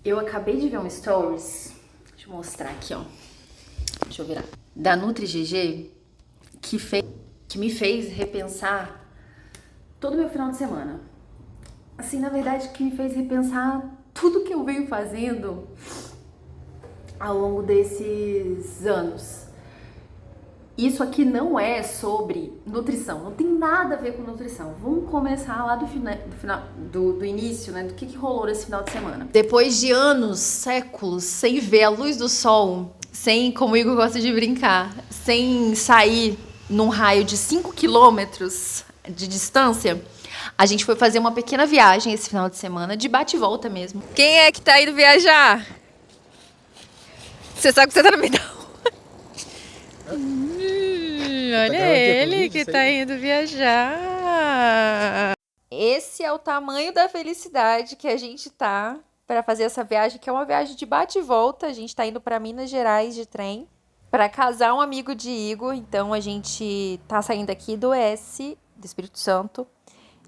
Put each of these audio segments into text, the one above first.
Eu acabei de ver um stories, deixa eu mostrar aqui, ó. Deixa eu virar. Da NutriGG, que me fez repensar todo o meu final de semana. Assim, na verdade, que me fez repensar tudo que eu venho fazendo ao longo desses anos. Isso aqui não é sobre nutrição, não tem nada a ver com nutrição. Vamos começar lá do início, né? Do que rolou nesse final de semana. Depois de anos, séculos, sem ver a luz do sol, sem, como o Igor gosta de brincar, sem sair num raio de 5 quilômetros de distância, a gente foi fazer uma pequena viagem esse final de semana, de bate e volta mesmo. Quem é que tá indo viajar? Você sabe que você tá no meio da rua. Olha ele que tá indo viajar. Esse é o tamanho da felicidade que a gente tá para fazer essa viagem, que é uma viagem de bate e volta. A gente tá indo para Minas Gerais de trem para casar um amigo de Igor. Então a gente tá saindo aqui do do Espírito Santo,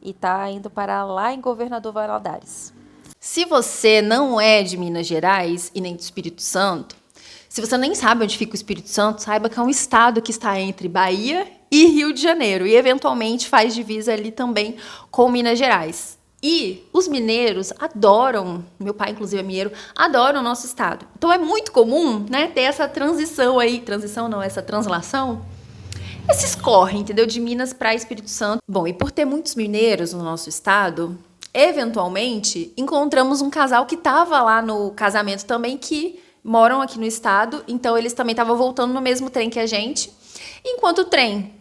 e tá indo para lá em Governador Valadares. Se você não é de Minas Gerais e nem do Espírito Santo, se você nem sabe onde fica o Espírito Santo, saiba que é um estado que está entre Bahia e Rio de Janeiro e, eventualmente, faz divisa ali também com Minas Gerais. E os mineiros adoram, meu pai, inclusive, é mineiro, adoram o nosso estado. Então, é muito comum, né, ter essa transição aí, essa translação, esse escorre, entendeu, de Minas para Espírito Santo. Bom, e por ter muitos mineiros no nosso estado, eventualmente, encontramos um casal que estava lá no casamento também, que moram aqui no estado, então eles também estavam voltando no mesmo trem que a gente. Enquanto o trem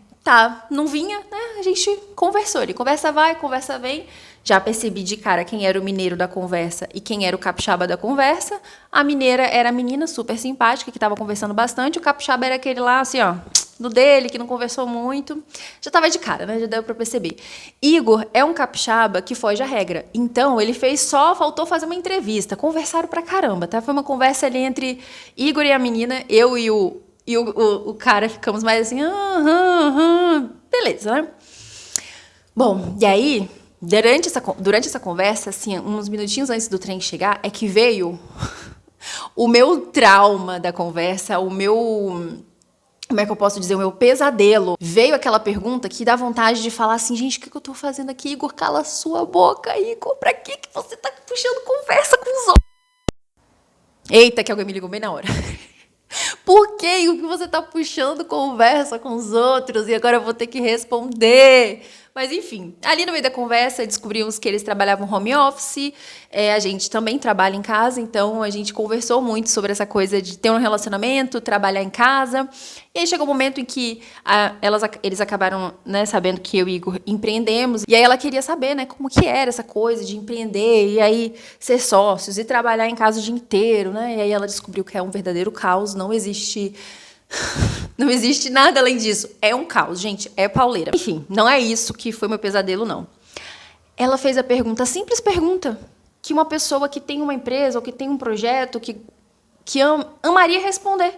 não vinha, né, a gente conversou. Ele conversa vai, conversa vem. Já percebi de cara quem era o mineiro da conversa e quem era o capixaba da conversa. A mineira era a menina super simpática, que estava conversando bastante. O capixaba era aquele lá, assim, ó, no dele, que não conversou muito. Já estava de cara, né? Já deu para perceber. Igor é um capixaba que foge à regra. Então, ele faltou fazer uma entrevista. Conversaram pra caramba, tá? Foi uma conversa ali entre Igor e a menina. Eu e o cara ficamos mais assim, beleza, né? Bom, e aí, durante essa conversa, assim, uns minutinhos antes do trem chegar, é que veio o meu trauma da conversa, como é que eu posso dizer, o meu pesadelo. Veio aquela pergunta que dá vontade de falar assim, gente, o que eu tô fazendo aqui? Igor, cala sua boca, Igor, pra que você tá puxando conversa com os outros? Eita, que alguém me ligou bem na hora. Por que você tá puxando conversa com os outros e agora eu vou ter que responder? Mas, enfim, ali no meio da conversa descobrimos que eles trabalhavam home office, a gente também trabalha em casa, então a gente conversou muito sobre essa coisa de ter um relacionamento, trabalhar em casa. E aí chegou um momento em que eles acabaram, né, sabendo que eu e Igor empreendemos, e aí ela queria saber, né, como que era essa coisa de empreender, e aí ser sócios e trabalhar em casa o dia inteiro, né? E aí ela descobriu que é um verdadeiro caos, não existe nada além disso. É um caos, gente, é pauleira. Enfim, não é isso que foi meu pesadelo, não. Ela fez a pergunta, a simples pergunta, que uma pessoa que tem uma empresa ou que tem um projeto que amaria responder.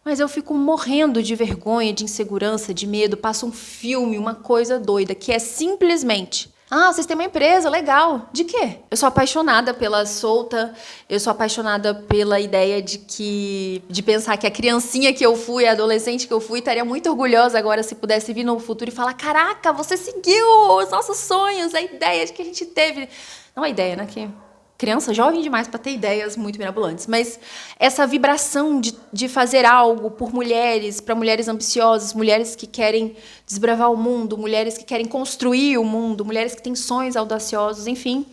Mas eu fico morrendo de vergonha, de insegurança, de medo. Passa um filme, uma coisa doida, que é simplesmente... vocês têm uma empresa, legal. De quê? Eu sou apaixonada pela Solta, eu sou apaixonada pela ideia de pensar que a criancinha que eu fui, a adolescente que eu fui, estaria muito orgulhosa agora se pudesse vir no futuro e falar, caraca, você seguiu os nossos sonhos, a ideia que a gente teve. Não a ideia, né? Que criança jovem demais para ter ideias muito mirabolantes, mas essa vibração de fazer algo por mulheres, para mulheres ambiciosas, mulheres que querem desbravar o mundo, mulheres que querem construir o mundo, mulheres que têm sonhos audaciosos, enfim.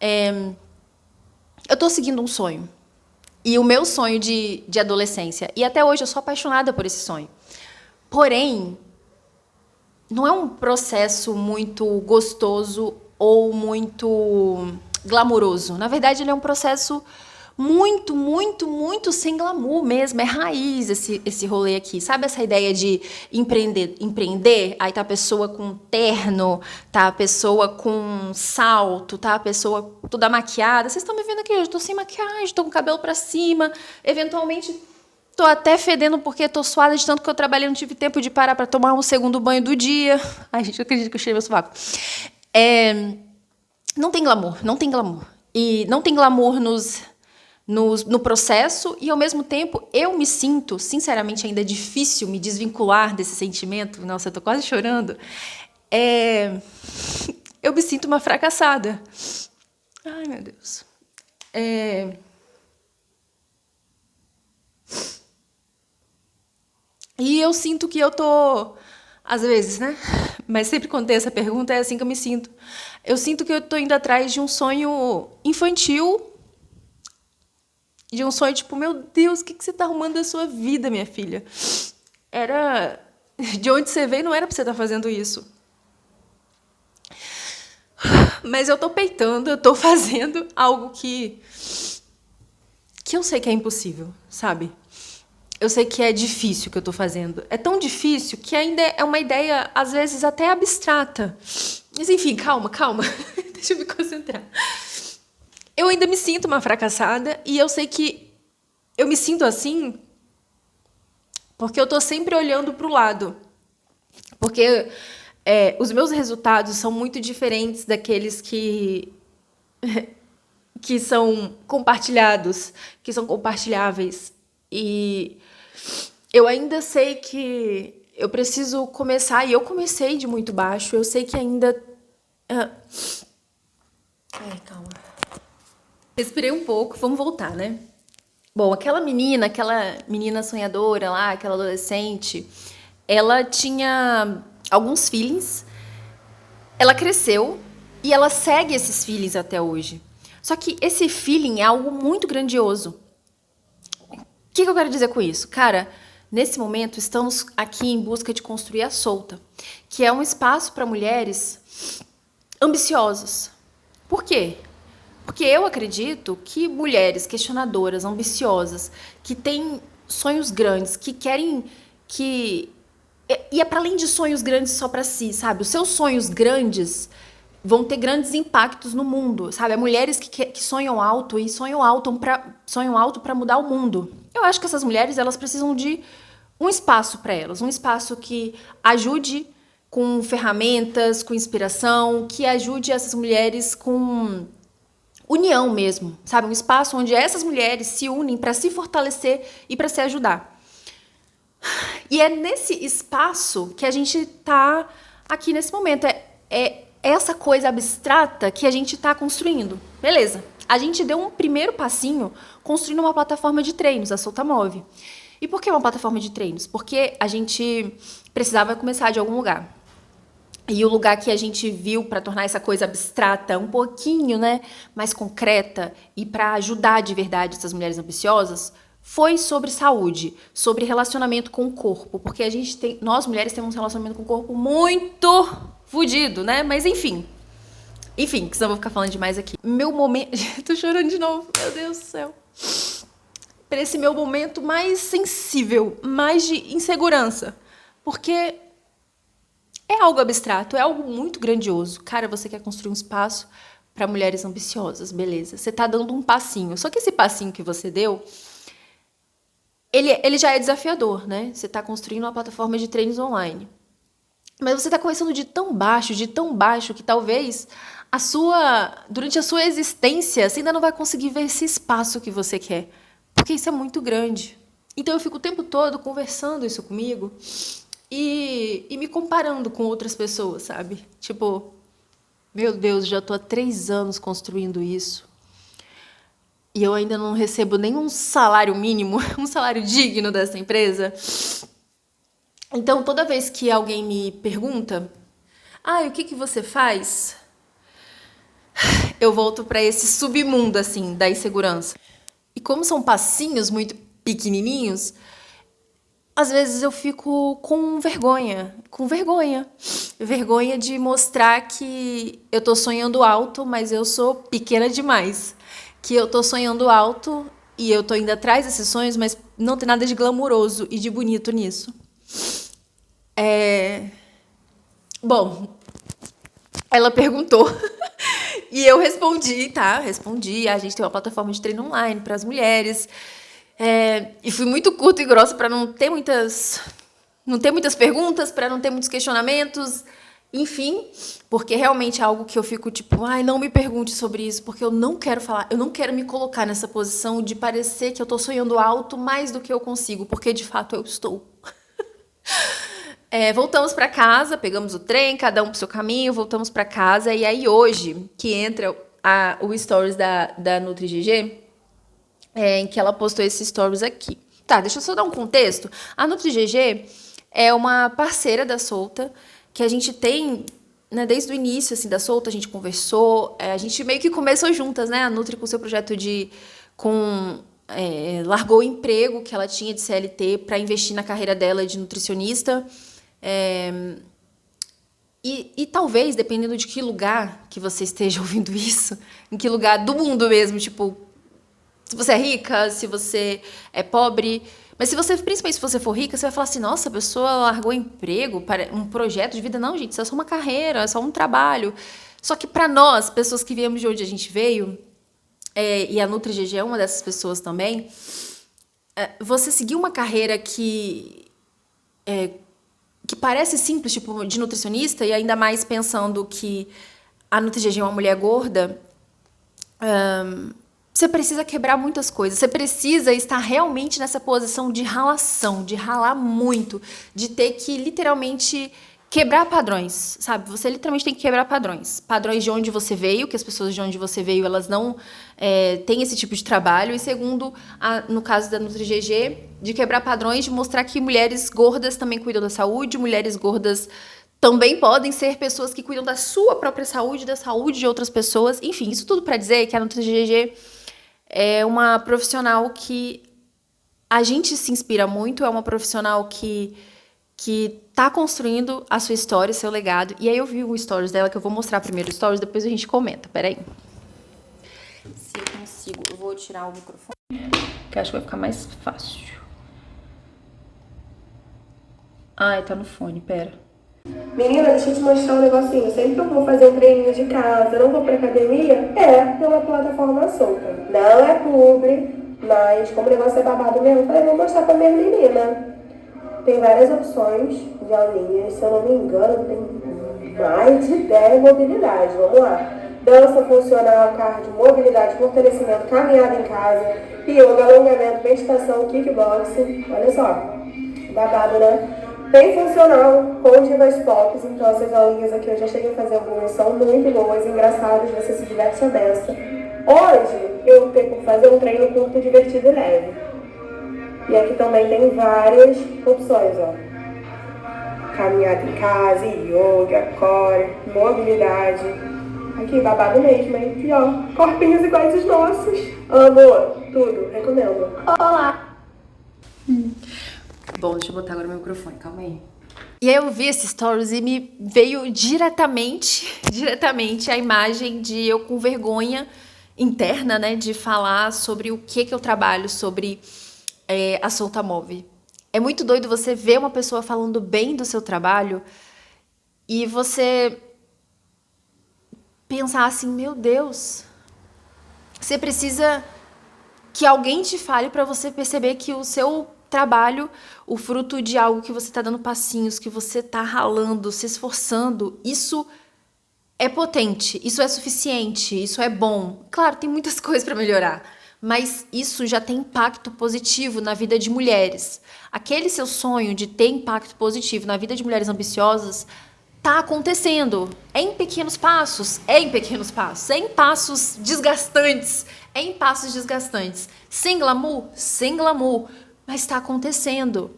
Eu estou seguindo um sonho. E o meu sonho de adolescência. E até hoje eu sou apaixonada por esse sonho. Porém, não é um processo muito gostoso ou muito glamouroso. Na verdade, ele é um processo muito, muito, muito sem glamour mesmo. É raiz esse rolê aqui. Sabe essa ideia de empreender? Aí tá a pessoa com terno, tá a pessoa com salto, tá a pessoa toda maquiada. Vocês estão me vendo aqui, eu tô sem maquiagem, tô com o cabelo pra cima. Eventualmente, tô até fedendo porque tô suada de tanto que eu trabalhei, não tive tempo de parar pra tomar um segundo banho do dia. Ai, gente, eu acredito que eu cheirei meu sovaco. Não tem glamour, não tem glamour. E não tem glamour nos no processo e, ao mesmo tempo, eu me sinto, sinceramente, ainda é difícil me desvincular desse sentimento. Nossa, eu tô quase chorando. Eu me sinto uma fracassada. Ai, meu Deus. E eu sinto que eu tô, às vezes, né? Mas sempre quando tem essa pergunta, é assim que eu me sinto. Eu sinto que eu tô indo atrás de um sonho infantil, de um sonho tipo, meu Deus, o que você tá arrumando da sua vida, minha filha? Era... De onde você veio, não era pra você estar fazendo isso. Mas eu tô peitando, eu tô fazendo algo que eu sei que é impossível, sabe? Eu sei que é difícil o que eu tô fazendo. É tão difícil que ainda é uma ideia, às vezes, até abstrata. Mas, enfim, calma. Deixa eu me concentrar. Eu ainda me sinto uma fracassada e eu sei que eu me sinto assim porque eu tô sempre olhando para o lado. Porque os meus resultados são muito diferentes daqueles que são compartilhados, que são compartilháveis. E eu ainda sei que eu preciso começar, e eu comecei de muito baixo, eu sei que ainda... Ai, calma. Respirei um pouco, vamos voltar, né? Bom, aquela menina sonhadora lá, aquela adolescente, ela tinha alguns feelings, ela cresceu e ela segue esses feelings até hoje. Só que esse feeling é algo muito grandioso. O que eu quero dizer com isso? Cara, nesse momento estamos aqui em busca de construir a Solta, que é um espaço para mulheres ambiciosas. Por quê? Porque eu acredito que mulheres questionadoras, ambiciosas, que têm sonhos grandes, que querem que... E é para além de sonhos grandes só para si, sabe? Os seus sonhos grandes vão ter grandes impactos no mundo, sabe? Há mulheres que sonham alto e sonham alto para mudar o mundo. Eu acho que essas mulheres, elas precisam de um espaço para elas, um espaço que ajude com ferramentas, com inspiração, que ajude essas mulheres com união mesmo, sabe? Um espaço onde essas mulheres se unem para se fortalecer e para se ajudar. E é nesse espaço que a gente está aqui nesse momento. É essa coisa abstrata que a gente está construindo. Beleza. A gente deu um primeiro passinho construindo uma plataforma de treinos, a Soltamove. E por que uma plataforma de treinos? Porque a gente precisava começar de algum lugar. E o lugar que a gente viu para tornar essa coisa abstrata um pouquinho, né, mais concreta e para ajudar de verdade essas mulheres ambiciosas foi sobre saúde, sobre relacionamento com o corpo, porque nós mulheres temos um relacionamento com o corpo muito fudido, né? Mas enfim, que senão eu vou ficar falando demais aqui. Meu momento, tô chorando de novo, meu Deus do céu. Para esse meu momento mais sensível, mais de insegurança, porque é algo abstrato, é algo muito grandioso. Cara, você quer construir um espaço para mulheres ambiciosas, beleza. Você está dando um passinho. Só que esse passinho que você deu, ele já é desafiador, né? Você está construindo uma plataforma de treinos online. Mas você está começando de tão baixo, que talvez durante a sua existência, você ainda não vai conseguir ver esse espaço que você quer. Porque isso é muito grande. Então eu fico o tempo todo conversando isso comigo e me comparando com outras pessoas, sabe? Tipo, meu Deus, já estou há 3 anos construindo isso. E eu ainda não recebo nenhum salário mínimo, um salário digno dessa empresa. Então, toda vez que alguém me pergunta, o que você faz? Eu volto para esse submundo, assim, da insegurança. E como são passinhos muito pequenininhos, às vezes eu fico com vergonha. Vergonha de mostrar que eu tô sonhando alto, mas eu sou pequena demais. Que eu tô sonhando alto e eu tô indo atrás desses sonhos, mas não tem nada de glamuroso e de bonito nisso. Bom, ela perguntou e eu respondi, tá? Respondi. A gente tem uma plataforma de treino online para as mulheres. E fui muito curta e grossa para não ter muitas perguntas, para não ter muitos questionamentos. Enfim, porque realmente é algo que eu fico tipo, ai, não me pergunte sobre isso, porque eu não quero falar, eu não quero me colocar nessa posição de parecer que eu tô sonhando alto mais do que eu consigo, porque de fato eu estou. Voltamos para casa, pegamos o trem, cada um pro seu caminho, voltamos para casa, e aí hoje, que entra o stories da NutriGG, em que ela postou esses stories aqui. Tá, deixa eu só dar um contexto. A NutriGG é uma parceira da Solta, que a gente tem, né, desde o início assim, da Solta, a gente conversou, a gente meio que começou juntas, né? A Nutri com seu projeto largou o emprego que ela tinha de CLT para investir na carreira dela de nutricionista. E talvez, dependendo de que lugar que você esteja ouvindo isso, em que lugar do mundo mesmo, tipo, se você é rica, se você é pobre, mas principalmente se você for rica, você vai falar assim, nossa, a pessoa largou emprego para um projeto de vida. Não, gente, isso é só uma carreira, é só um trabalho. Só que para nós, pessoas que viemos de onde a gente veio, e a NutriGG é uma dessas pessoas também, você seguir uma carreira que parece simples, tipo, de nutricionista, e ainda mais pensando que a NutriGG é uma mulher gorda, você precisa quebrar muitas coisas. Você precisa estar realmente nessa posição de ralação, de ralar muito, de ter que literalmente quebrar padrões, sabe? Você literalmente tem que quebrar padrões. Padrões de onde você veio, que as pessoas de onde você veio, elas não têm esse tipo de trabalho. E segundo, no caso da NutriGG, de quebrar padrões, de mostrar que mulheres gordas também cuidam da saúde, mulheres gordas também podem ser pessoas que cuidam da sua própria saúde, da saúde de outras pessoas. Enfim, isso tudo para dizer que a NutriGG é uma profissional que a gente se inspira muito, é uma profissional que tá construindo a sua história, seu legado. E aí eu vi o stories dela, que eu vou mostrar primeiro o stories, depois a gente comenta. Peraí. Se eu consigo, eu vou tirar o microfone, que acho que vai ficar mais fácil. Ai, tá no fone, pera. Menina, deixa eu te mostrar um negocinho. Sempre que eu vou fazer um treininho de casa, não vou pra academia, pela plataforma Solta. Não é publi, mas como o negócio é babado mesmo, eu falei, vou mostrar pra minha menina. Tem várias opções de aulinhas, se eu não me engano, tem mais de 10 mobilidades. Vamos lá. Dança funcional, cardio, mobilidade, fortalecimento, caminhada em casa, yoga, alongamento, meditação, kickboxing. Olha só, babado, né? Tem funcional com divas pop, então essas aulinhas aqui eu já cheguei a fazer algumas, são muito boas, engraçadas, você se diverte a beça. Hoje eu optei por fazer um treino curto, divertido e leve. E aqui também tem várias opções, ó. Caminhada em casa, yoga, core, mobilidade. Aqui, babado mesmo, hein? E ó, corpinhos iguais os nossos. Amo, tudo, recomendo. Olá! Bom, deixa eu botar agora meu microfone, calma aí. E aí eu vi esses stories e me veio diretamente a imagem de eu com vergonha interna, né, de falar sobre o que eu trabalho, sobre a Solta Move. É muito doido você ver uma pessoa falando bem do seu trabalho e você pensar assim, meu Deus, você precisa que alguém te fale para você perceber que o seu trabalho, o fruto de algo que você está dando passinhos, que você está ralando, se esforçando, isso é potente, isso é suficiente, isso é bom. Claro, tem muitas coisas para melhorar, mas isso já tem impacto positivo na vida de mulheres. Aquele seu sonho de ter impacto positivo na vida de mulheres ambiciosas tá acontecendo. É em pequenos passos, é em passos desgastantes, Sem glamour, mas está acontecendo.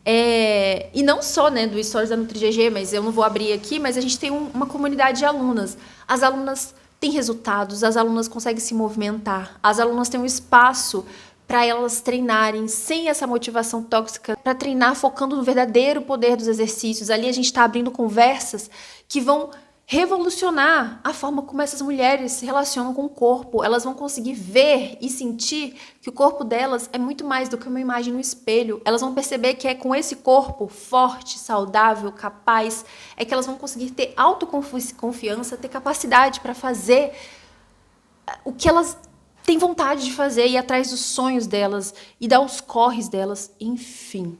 E não só, né, do Stories da NutriGG, mas eu não vou abrir aqui, mas a gente tem uma comunidade de alunas. As alunas têm resultados, as alunas conseguem se movimentar, as alunas têm um espaço para elas treinarem sem essa motivação tóxica, para treinar focando no verdadeiro poder dos exercícios. Ali a gente está abrindo conversas que vão revolucionar a forma como essas mulheres se relacionam com o corpo. Elas vão conseguir ver e sentir que o corpo delas é muito mais do que uma imagem no espelho. Elas vão perceber que é com esse corpo forte, saudável, capaz, é que elas vão conseguir ter autoconfiança, ter capacidade para fazer o que elas têm vontade de fazer, ir atrás dos sonhos delas e dar os corres delas, enfim.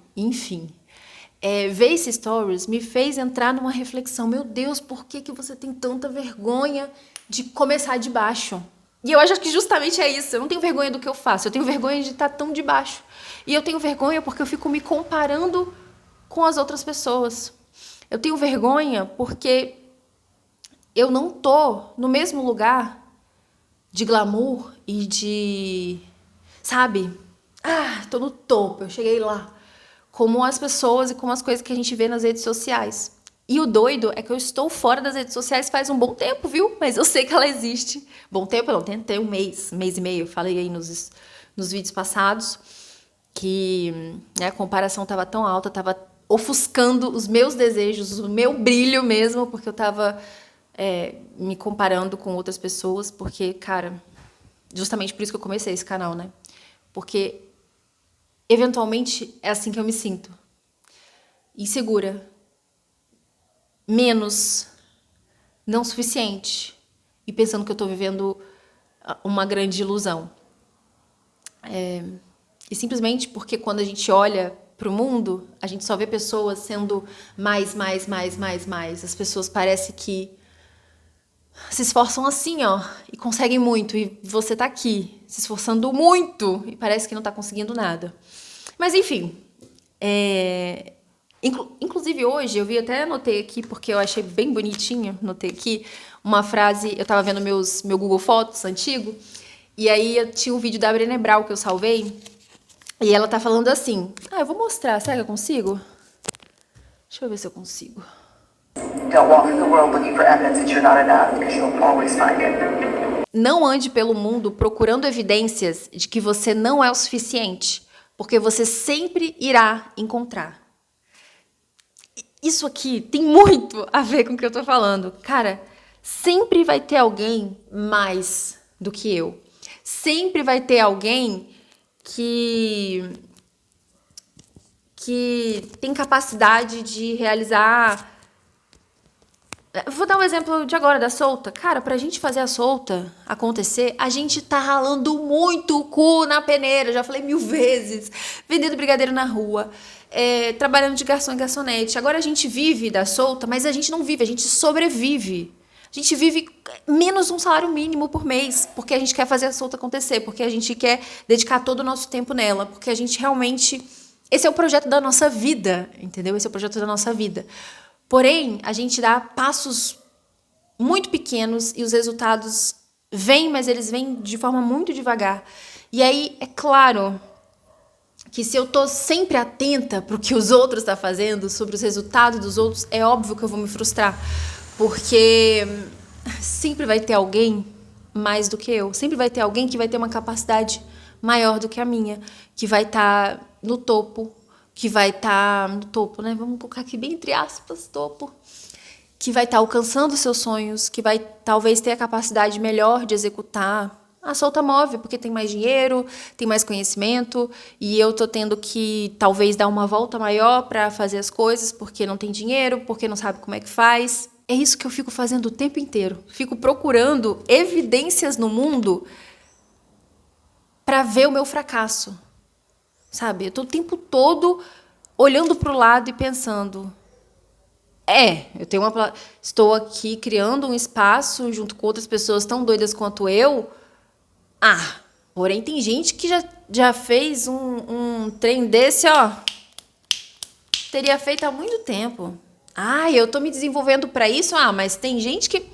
ver esses stories me fez entrar numa reflexão. Meu Deus, por que você tem tanta vergonha de começar de baixo? E eu acho que justamente é isso. Eu não tenho vergonha do que eu faço. Eu tenho vergonha de estar tão de baixo. E eu tenho vergonha porque eu fico me comparando com as outras pessoas. Eu tenho vergonha porque eu não tô no mesmo lugar de glamour e de... Sabe? Tô no topo, eu cheguei lá. Como as pessoas e como as coisas que a gente vê nas redes sociais. E o doido é que eu estou fora das redes sociais faz um bom tempo, viu? Mas eu sei que ela existe. Bom tempo, não, tem um mês e meio. Falei aí nos vídeos passados que a comparação estava tão alta, estava ofuscando os meus desejos, o meu brilho mesmo, porque eu estava me comparando com outras pessoas, porque, cara, justamente por isso que eu comecei esse canal, né? Porque, eventualmente, é assim que eu me sinto. Insegura. Menos. Não suficiente. E pensando que eu tô vivendo uma grande ilusão. E simplesmente porque quando a gente olha pro mundo, a gente só vê pessoas sendo mais. As pessoas parecem que se esforçam assim, ó, e conseguem muito. E você tá aqui, se esforçando muito, e parece que não tá conseguindo nada. Mas, enfim. Inclusive, hoje, eu até anotei aqui, porque eu achei bem bonitinho, anotei aqui, uma frase, eu tava vendo meu Google Fotos antigo, e aí eu tinha um vídeo da Brené Brown que eu salvei, e ela tá falando assim, eu vou mostrar, será que eu consigo? Deixa eu ver se eu consigo. Don't walk through the world looking for evidence that you're not enough, because you'll always find it. Não ande pelo mundo procurando evidências de que você não é o suficiente, porque você sempre irá encontrar. Isso aqui tem muito a ver com o que eu tô falando. Cara, sempre vai ter alguém mais do que eu. Sempre vai ter alguém que tem capacidade de realizar... Vou dar um exemplo de agora, da solta. Cara, pra gente fazer a solta acontecer, a gente tá ralando muito o cu na peneira. Já falei 1000 vezes. Vendendo brigadeiro na rua. Trabalhando de garçom e garçonete. Agora a gente vive da solta, mas a gente não vive, a gente sobrevive. A gente vive menos um salário mínimo por mês, porque a gente quer fazer a solta acontecer, porque a gente quer dedicar todo o nosso tempo nela, porque a gente realmente... Esse é o projeto da nossa vida, entendeu? Esse é o projeto da nossa vida. Porém, a gente dá passos muito pequenos e os resultados vêm, mas eles vêm de forma muito devagar. E aí, é claro que se eu tô sempre atenta para o que os outros estão fazendo, sobre os resultados dos outros, é óbvio que eu vou me frustrar. Porque sempre vai ter alguém mais do que eu. Sempre vai ter alguém que vai ter uma capacidade maior do que a minha. Que vai estar no topo. Que vai estar no topo, né? Vamos colocar aqui bem entre aspas, topo. Que vai estar alcançando seus sonhos. Que vai talvez ter a capacidade melhor de executar a solta móvel, porque tem mais dinheiro, tem mais conhecimento, e eu tô tendo que talvez dar uma volta maior para fazer as coisas, porque não tem dinheiro, porque não sabe como é que faz. É isso que eu fico fazendo o tempo inteiro. Fico procurando evidências no mundo para ver o meu fracasso. Sabe? Eu tô o tempo todo olhando pro lado e pensando... estou aqui criando um espaço junto com outras pessoas tão doidas quanto eu. Porém tem gente que já fez um trem desse, ó. Teria feito há muito tempo. Eu tô me desenvolvendo para isso. Mas tem gente que...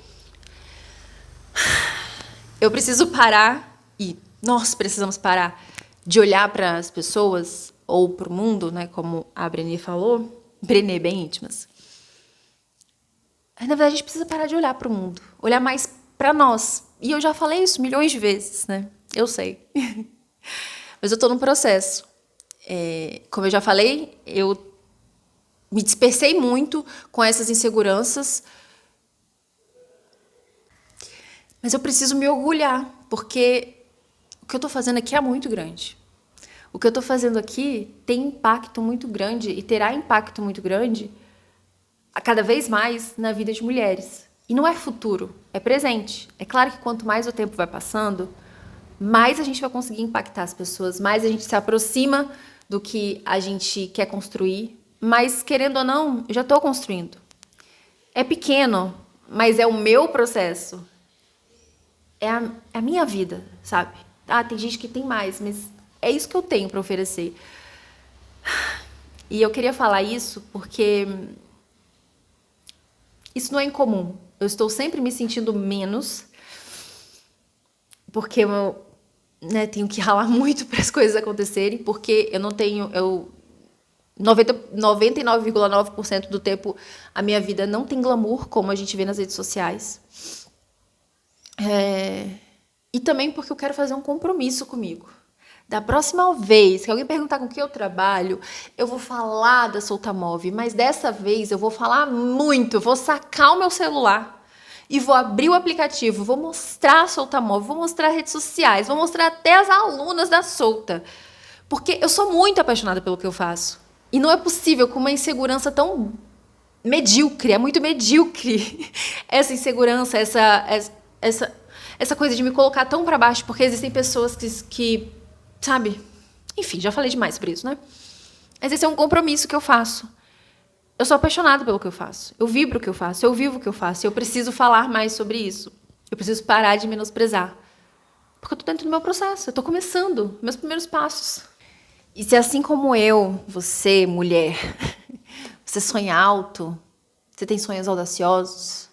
Eu preciso parar, e nós precisamos parar, de olhar para as pessoas, ou para o mundo, né, como a Brené falou. Brené bem íntimas. Na verdade, a gente precisa parar de olhar para o mundo. Olhar mais para nós. E eu já falei isso milhões de vezes, né? Eu sei. Mas eu tô num processo. Como eu já falei, eu me dispersei muito com essas inseguranças. Mas eu preciso me orgulhar, porque o que eu tô fazendo aqui é muito grande. O que eu tô fazendo aqui tem impacto muito grande e terá impacto muito grande a cada vez mais na vida de mulheres. E não é futuro, é presente. É claro que quanto mais o tempo vai passando, mais a gente vai conseguir impactar as pessoas, mais a gente se aproxima do que a gente quer construir, mas querendo ou não, eu já estou construindo. É pequeno, mas é o meu processo. É a minha vida, sabe? Ah, tem gente que tem mais, mas é isso que eu tenho para oferecer. E eu queria falar isso porque isso não é incomum. Eu estou sempre me sentindo menos, porque eu, né, tenho que ralar muito para as coisas acontecerem, porque eu não tenho... 99,9% do tempo a minha vida não tem glamour, como a gente vê nas redes sociais. E também porque eu quero fazer um compromisso comigo. Da próxima vez que alguém perguntar com que eu trabalho, eu vou falar da Soltamove, mas dessa vez eu vou falar muito, vou sacar o meu celular e vou abrir o aplicativo, vou mostrar a Soltamove, vou mostrar redes sociais, vou mostrar até as alunas da Solta. Porque eu sou muito apaixonada pelo que eu faço. E não é possível com uma insegurança tão medíocre, é muito medíocre essa insegurança, essa coisa de me colocar tão para baixo, porque existem pessoas que, sabe? Enfim, já falei demais sobre isso, né? Mas esse é um compromisso que eu faço. Eu sou apaixonada pelo que eu faço. Eu vibro o que eu faço, eu vivo o que eu faço. Eu preciso falar mais sobre isso. Eu preciso parar de menosprezar. Porque eu tô dentro do meu processo, eu tô começando, meus primeiros passos. E se assim como eu, você, mulher, você sonha alto, você tem sonhos audaciosos,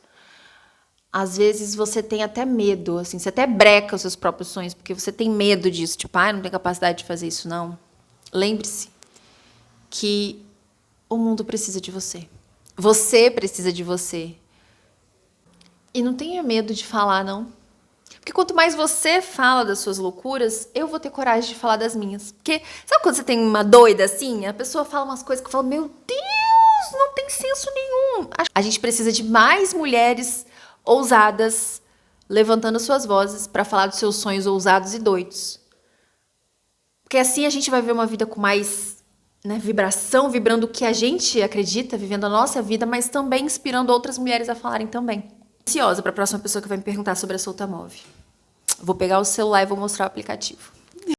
às vezes você tem até medo, assim, você até breca os seus próprios sonhos, porque você tem medo disso, tipo, não tenho capacidade de fazer isso, não. Lembre-se que o mundo precisa de você. Você precisa de você. E não tenha medo de falar, não. Porque quanto mais você fala das suas loucuras, eu vou ter coragem de falar das minhas. Porque, sabe quando você tem uma doida assim? A pessoa fala umas coisas que eu falo, meu Deus, não tem senso nenhum. A gente precisa de mais mulheres ousadas levantando suas vozes para falar dos seus sonhos ousados e doidos. Porque assim a gente vai ver uma vida com mais, né, vibração, vibrando o que a gente acredita, vivendo a nossa vida, mas também inspirando outras mulheres a falarem também. Ansiosa para a próxima pessoa que vai me perguntar sobre a Soltamove. Vou pegar o celular e vou mostrar o aplicativo.